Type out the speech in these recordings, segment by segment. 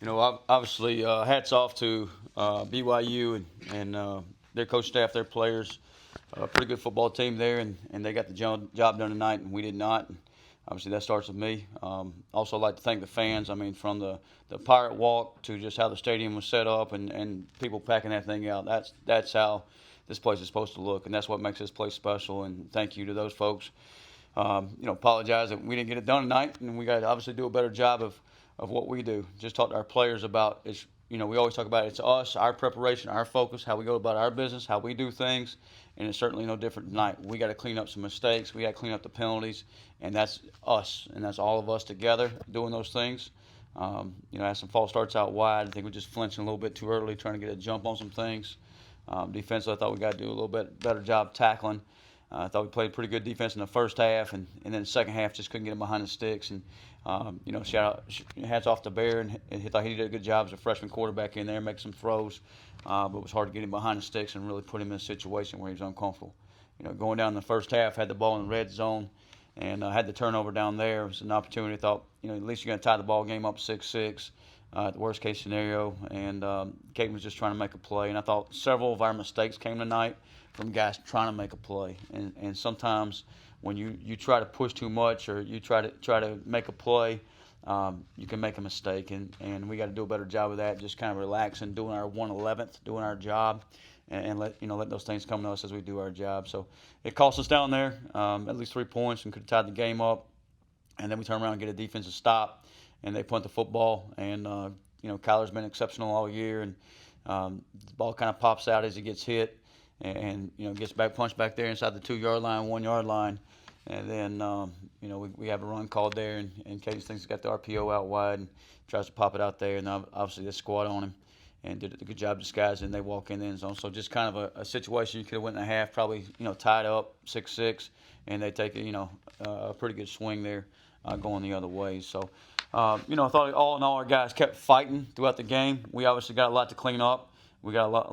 Obviously, hats off to BYU and their coach staff, their players. Pretty good football team there, and they got the job done tonight, and we did not. And obviously, that starts with me. Also, I'd like to thank the fans. I mean, from the Pirate Walk to just how the stadium was set up and people packing that thing out. That's how this place is supposed to look, and that's what makes this place special. And thank you to those folks. Apologize that we didn't get it done tonight, and we got to obviously do a better job of what we do. Just talk to our players about it's. We always talk about it's us, our preparation, our focus, how we go about our business, how we do things, and it's certainly no different tonight. We got to clean up some mistakes. We got to clean up the penalties, and that's us, and that's all of us together doing those things. Had some false starts out wide. I think we're just flinching a little bit too early, trying to get a jump on some things. Defensively, I thought we got to do a little bit better job tackling. I thought we played pretty good defense in the first half, and then the second half just couldn't get him behind the sticks. And hats off to Bear, and he thought he did a good job as a freshman quarterback in there, make some throws, but it was hard to get him behind the sticks and really put him in a situation where he was uncomfortable. Going down in the first half, had the ball in the red zone, and had the turnover down there. It was an opportunity. I thought, at least you're going to tie the ball game up 6-6. The worst case scenario, and Caden was just trying to make a play. And I thought several of our mistakes came tonight from guys trying to make a play. And sometimes when you try to push too much or you try to make a play, you can make a mistake. And we got to do a better job of that, just kind of relaxing, doing our 1/11th, doing our job, and let those things come to us as we do our job. So it cost us down there at least 3 points and could have tied the game up. And then we turn around and get a defensive stop, and they punt the football. And Kyler's been exceptional all year, and the ball kind of pops out as he gets hit, and gets punched back there inside the 2-yard line, 1-yard line, and then we have a run called there, and Case thinks he's got the RPO out wide and tries to pop it out there, and obviously they squat on him and did a good job disguising. They walk in the end zone, so just kind of a situation you could have went in a half, probably tied up 6-6, and they take a pretty good swing there. Going the other way. So, I thought all in all, our guys kept fighting throughout the game. We obviously got a lot to clean up. We got a lot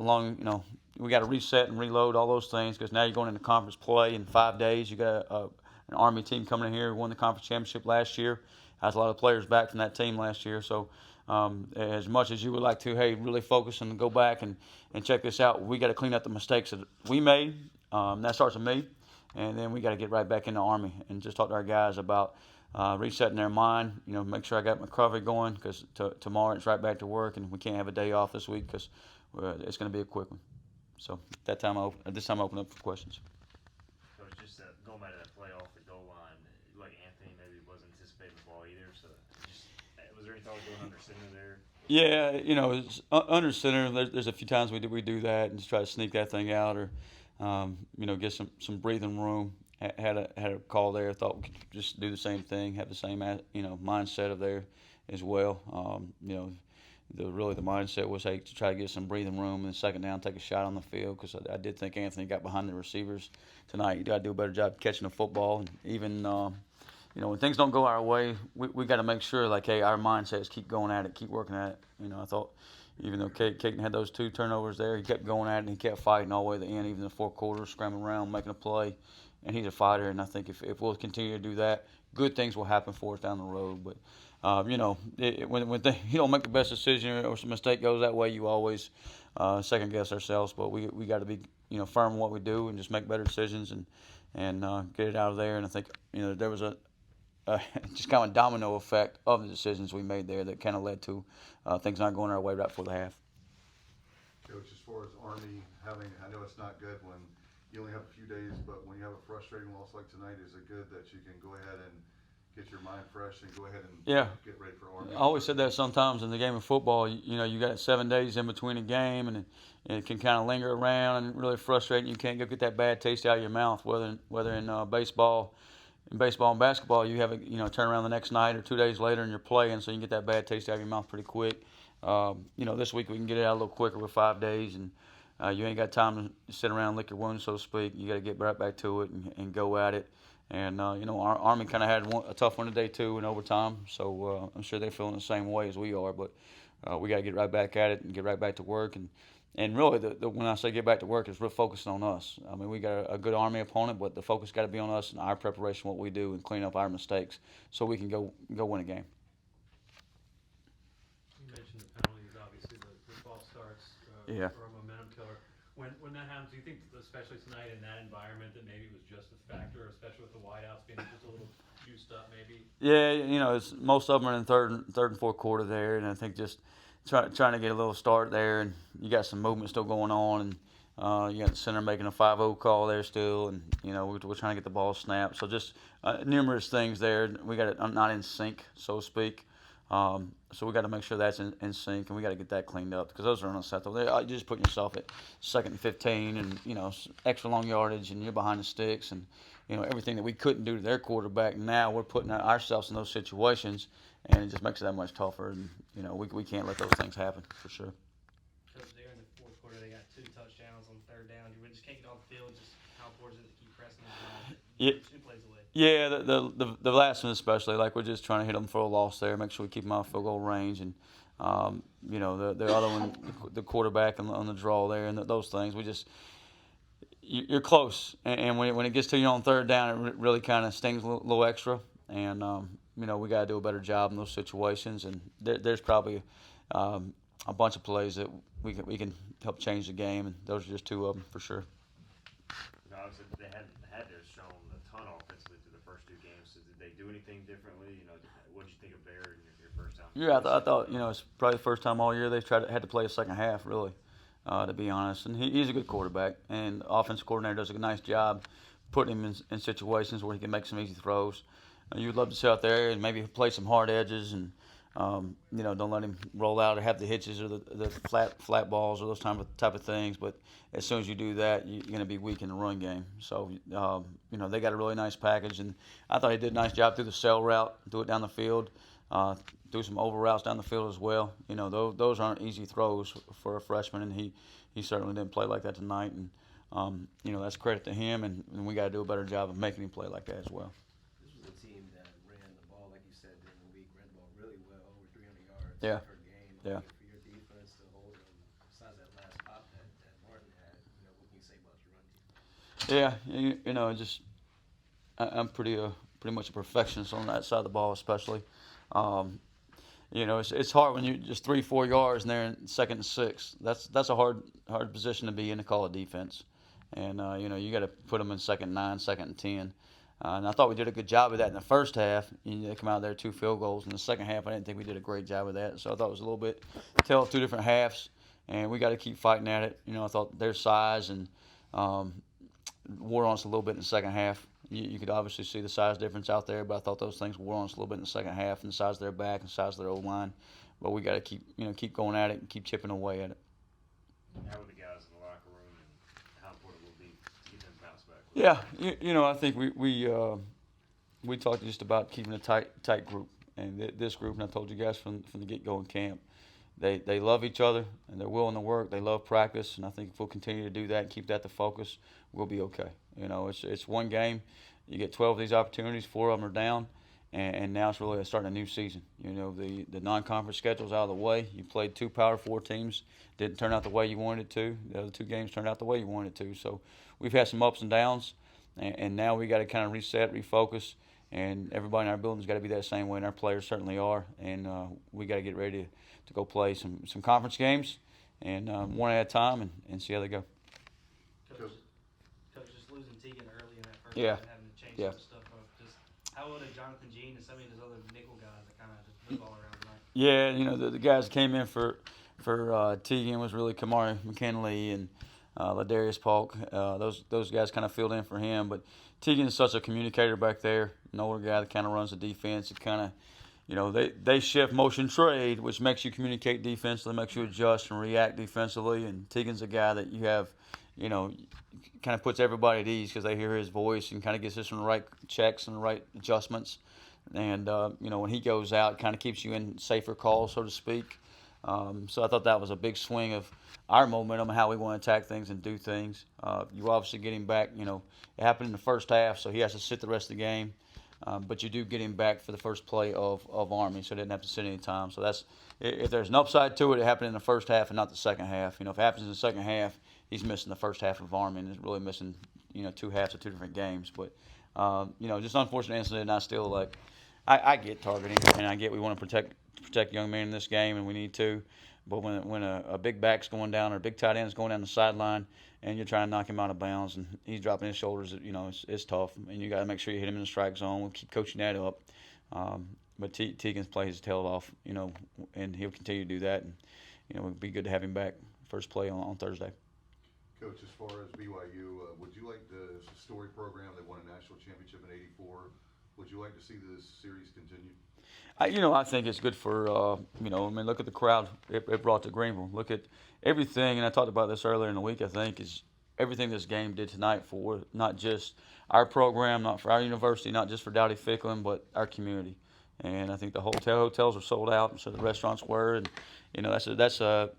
we got to reset and reload all those things because now you're going into conference play in 5 days. You got an Army team coming in here who won the conference championship last year. Has a lot of players back from that team last year. So, as much as you would like to, really focus and go back and check this out, we got to clean up the mistakes that we made. That starts with me. And then we got to get right back in the Army and just talk to our guys about resetting their mind. Make sure I got my recovery going because tomorrow it's right back to work, and we can't have a day off this week because it's going to be a quick one. So this time I open up for questions. So it's just going back to that play off the goal line, like Anthony maybe wasn't anticipating the ball either. So was there any thought going under center there? Yeah, it's under center. There's a few times we do that and just try to sneak that thing out or get some breathing room. Had a call there. Thought we could just do the same thing, have the same mindset of there as well. The mindset was to try to get some breathing room and second down, take a shot on the field because I did think Anthony got behind the receivers tonight. You got to do a better job catching the football, and even when things don't go our way, we got to make sure our mindset is keep going at it, keep working at it. I thought. Even though Caden had those 2 turnovers there, he kept going at it and he kept fighting all the way to the end, even the 4th quarter, scrambling around, making a play. And he's a fighter, and I think if we'll continue to do that, good things will happen for us down the road. But, when you don't make the best decision or some mistake goes that way, you always second-guess ourselves. But we got to be, firm in what we do and just make better decisions and get it out of there. And I think, there was just kind of a domino effect of the decisions we made there that kind of led to things not going our way right before the half. Coach, as far as Army I know it's not good when you only have a few days, but when you have a frustrating loss like tonight, is it good that you can go ahead and get your mind fresh and go ahead and get ready for Army? I always said that sometimes in the game of football, you got 7 days in between a game, and it can kind of linger around and really frustrate, and you can't go get that bad taste out of your mouth, whether in baseball. In baseball and basketball, you have a turn around the next night or 2 days later and you're playing, so you can get that bad taste out of your mouth pretty quick. This week we can get it out a little quicker with 5 days, and you ain't got time to sit around and lick your wounds, so to speak. You got to get right back to it and go at it. And our Army kind of had a tough one today too in overtime, so I'm sure they're feeling the same way as we are. But we got to get right back at it and get right back to work. And really, when I say get back to work, it's real focusing on us. I mean, we got a good Army opponent, but the focus got to be on us and our preparation, what we do, and clean up our mistakes so we can go win a game. You mentioned false starts Yeah. or a momentum killer. When that happens, do you think, especially tonight in that environment, that maybe it was just a factor, especially with the wideouts being just a little juiced up, maybe? Yeah, it's most of them are in third and fourth quarter there, and I think just trying to get a little start there, and you got some movement still going on, and you got the center making a 5-0 call there still, and we're trying to get the ball snapped. So just numerous things there. We got it not in sync, so to speak. So we got to make sure that's in sync, and we got to get that cleaned up because those are unacceptable. You're just putting yourself at 2nd and 15, and extra long yardage, and you're behind the sticks, and everything that we couldn't do to their quarterback. Now we're putting ourselves in those situations, and it just makes it that much tougher. And we can't let those things happen for sure. Coach, there in the fourth quarter, they got 2 touchdowns on 3rd down. We just can't get off the field. Just how important is it to keep pressing the line? Yeah. 2 plays away. Yeah, the last one especially, like we're just trying to hit them for a loss there, make sure we keep them out of field goal range, and the other one, the quarterback on the draw there, and those things, you're close, and when it gets to you on 3rd down, it really kind of stings a little extra, and we got to do a better job in those situations, and there's probably a bunch of plays that we can help change the game, and those are just 2 of them for sure. Obviously, they had to have shown a ton offensively through the first 2 games. So did they do anything differently? What did you think of Bear in your first time? Yeah, I thought it's probably the first time all year they've had to play a second half, really, to be honest. And he's a good quarterback, and the offensive coordinator does a nice job putting him in situations where he can make some easy throws. You would love to sit out there and maybe play some hard edges and don't let him roll out or have the hitches or the flat balls or those type of things. But as soon as you do that, you're going to be weak in the run game. So they got a really nice package, and I thought he did a nice job through the sail route, do it down the field, do some over routes down the field as well. Those aren't easy throws for a freshman, and he certainly didn't play like that tonight. And that's credit to him, and we got to do a better job of making him play like that as well. This was a team that ran the ball, like you said, during the week, ran the ball really well, over 300 yards Yeah. per game. Yeah. For your defense to hold them, besides that last pop that Martin had, what can you say about your run defense? Yeah, I'm pretty much a perfectionist on that side of the ball, especially. It's hard when you're just 3-4 yards and they're in 2nd and 6. That's a hard position to be in to call a defense, and you got to put them in 2nd and 9, 2nd and 10. And I thought we did a good job of that in the first half. They come out there 2 field goals. In the second half, I didn't think we did a great job of that. So I thought it was a little bit tell of 2 different halves, and we got to keep fighting at it. I thought their size and wore on us a little bit in the second half. You could obviously see the size difference out there, but I thought those things wore on us a little bit in the second half, and the size of their back and the size of their O-line. But we got to keep going at it and keep chipping away at it. How were the guys in the locker room, and how important will it be to get them bounce back? Yeah, I think we talked just about keeping a tight group, and this group, and I told you guys from the get-go in camp, they love each other and they're willing to work. They love practice, and I think if we'll continue to do that and keep that the focus, we'll be okay. It's one game. You get 12 of these opportunities, 4 of them are down, and now it's really starting a new season. The non-conference schedule's out of the way. You played 2 Power 4 teams, didn't turn out the way you wanted it to. The other 2 games turned out the way you wanted it to. So we've had some ups and downs, and now we got to kind of reset, refocus, and everybody in our building's got to be that same way, and our players certainly are. And we got to get ready to go play some conference games, and one at a time, and see how they go. Coach, just losing Tegan early in that first Yeah. half, having to change some stuff up. Just how old are Jonathan Jean and some of those other nickel guys that kind of just move all around tonight? Yeah, the guys that came in for Tegan was really Kamari McKinley and Ladarius Polk. Those guys kind of filled in for him, but Tegan's such a communicator back there, an older guy that kind of runs the defense. It kind of, they shift motion trade, which makes you communicate defensively, makes you adjust and react defensively. And Tegan's a guy that you have, kind of puts everybody at ease because they hear his voice and kind of gets us in the right checks and the right adjustments. And, when he goes out, it kind of keeps you in safer calls, so to speak. So I thought that was a big swing of our momentum and how we want to attack things and do things. You obviously get him back. It happened in the first half, so he has to sit the rest of the game. But you do get him back for the first play of Army, so he didn't have to sit any time. So that's if there's an upside to it, it happened in the first half and not the second half. If it happens in the second half, he's missing the first half of Army and is really missing 2 halves of 2 different games. But just unfortunate incident. And I still I get targeting, and I get we want to protect young men in this game, and we need to. But when a big back's going down or a big tight end's going down the sideline and you're trying to knock him out of bounds and he's dropping his shoulders, it's tough. And you got to make sure you hit him in the strike zone. We'll keep coaching that up. But Tegan's play his tail off, and he'll continue to do that. And, it would be good to have him back first play on Thursday. Coach, as far as BYU, would you like the Story program that won a national championship in '84? Would you like to see this series continue? I think it's good for, look at the crowd it brought to Greenville. Look at everything, and I talked about this earlier in the week, I think, is everything this game did tonight for not just our program, not for our university, not just for Dowdy Ficklin, but our community. And I think the hotels were sold out, and so the restaurants were, and, that's a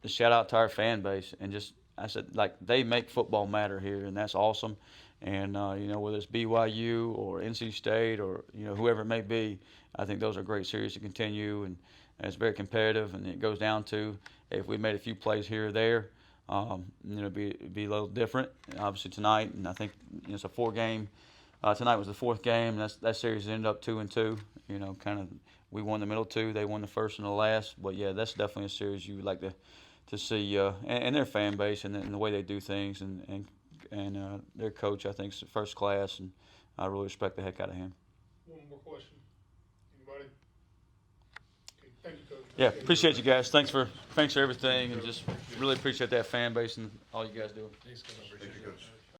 shout out to our fan base. And just, I said, they make football matter here, and that's awesome. And, whether it's BYU or NC State or, whoever it may be, I think those are great series to continue. And it's very competitive. And it goes down to if we made a few plays here or there, it'd be a little different. Obviously tonight, and I think it's a 4-game. Tonight was the 4th game. That series ended up 2-2. We won the middle 2. They won the first and the last. But, yeah, that's definitely a series you would like to see. And their fan base and the way they do things. And their coach, I think, is first class, and I really respect the heck out of him. One more question. Anybody? Okay, thank you, Coach. Yeah, appreciate you guys. Thanks for everything, and just really appreciate that fan base and all you guys do. Thanks, Coach. Thank you, Coach.